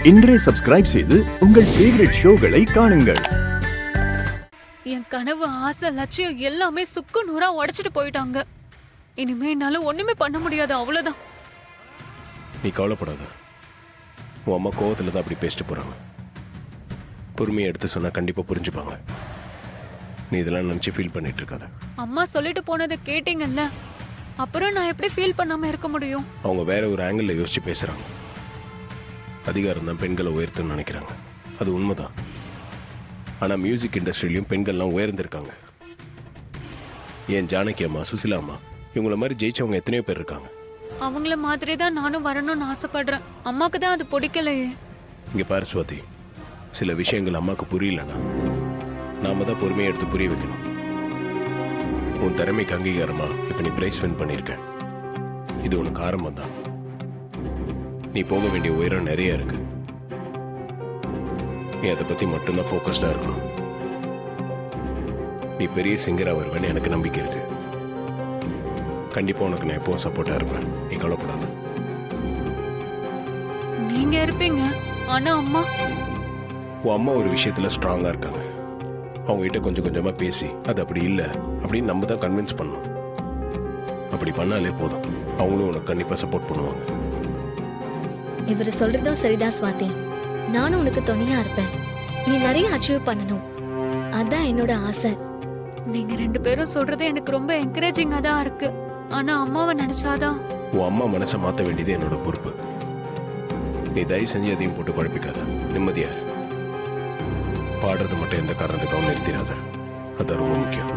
இன்றே சப்ஸ்கிரைப் செய்து உங்கள் ஃபேவரட் ஷோகளை காணுங்கள். என் கனவு, ஆசை, லட்சியம் எல்லாமே சுக்கு நூறா உடைச்சிட்டு போயிட்டாங்க. இனிமே என்னால ஒண்ணுமே பண்ண முடியாது, அவ்வளவுதான். நீ கவலைப்படாத. உன் அம்மா கோவத்தில் தான் அப்படி பேசிட்டு போறாங்க. பொறுமையை எடுத்து சொன்னா கண்டிப்பா புரிஞ்சுப்பாங்க. நீ இதெல்லாம் நினைச்சு ஃபீல் பண்ணிட்டு இருக்காத. அம்மா சொல்லிட்டு போனதை கேட்டீங்கல்ல, அப்புறம் நான் எப்படி ஃபீல் பண்ணாம இருக்க முடியும்? அவங்க வேற ஒரு ஆங்கிள் யோசிச்சு பேசுறாங்க. அதிகாரம் தான் பெண்களை உயர்த்துன்னு நினைக்கிறாங்க. அது உண்மைதான். ஆனா மியூசிக் இண்டஸ்ட்ரியிலையும் பெண்கள்லாம் உயர்ந்திருக்காங்க. ஏன் ஜானகி அம்மா, சுசிலா அம்மா, இவங்கள மாதிரி ஜெயிச்சவங்க எத்தனையோ பேர் இருக்காங்க. அவங்கள மாதிரி தான் நானும் வரணும்னு ஆசைப்படுறேன். அம்மாக்கு தான் அது பிடிக்கலையே. இங்க பாரு சுவாதி, சில விஷயங்கள் அம்மாக்கு புரியலன்னா நாம தான் பொறுமையை எடுத்து புரிய வைக்கணும். உன் திறமைக்கு அங்கீகாரமா இப்ப நீ பிரைஸ் வின் பண்ணிருக்க. இது உனக்கு ஆரம்பம் தான். நீ போக வேண்டிய உயரம் நிறைய இருக்கு. நீ அதை பத்தி மட்டும்தான் ஃபோக்கஸ்டா இருக்கணும். நீ பெரிய சிங்கரா வருவேன்னு எனக்கு நம்பிக்கை இருக்கு. கண்டிப்பா உனக்கு நான் எப்பவும் சப்போர்ட்டா இருப்பேன். நீ கவலைப்படாத. நீங்க இருப்பீங்க, ஆனா அம்மா, உன் அம்மா ஒரு விஷயத்துல ஸ்ட்ராங்கா இருக்காங்க. அவங்க கிட்ட கொஞ்சம் கொஞ்சமா பேசி அது அப்படி இல்லை அப்படின்னு நம்ம தான் கன்வின்ஸ் பண்ணணும். அப்படி பண்ணாலே போதும், அவங்களும் உனக்கு கண்டிப்பா சப்போர்ட் பண்ணுவாங்க. இவர் சொல்றதும் சரிதான் ஸ்வாதி. நானும் உனக்கு துணையா இருப்பேன். நீ நிறைய அச்சீவ் பண்ணணும், அதான் என்னோட ஆசை. நீங்க ரெண்டு பேரும் சொல்றது எனக்கு ரொம்ப என்கரேஜிங்கா தான் இருக்கு. ஆனா அம்மாவை நினைச்சாதான். உன் அம்மா மனசை மாற்ற வேண்டியது என்னோட பொறுப்பு. நீ தயவு செஞ்சு அதையும் போட்டு குழப்பிக்காத. நிம்மதியா இரு. பாடுறது மட்டும் எந்த காரணத்துக்காகவும் நிறுத்திடாத. அது ரொம்ப முக்கியம்.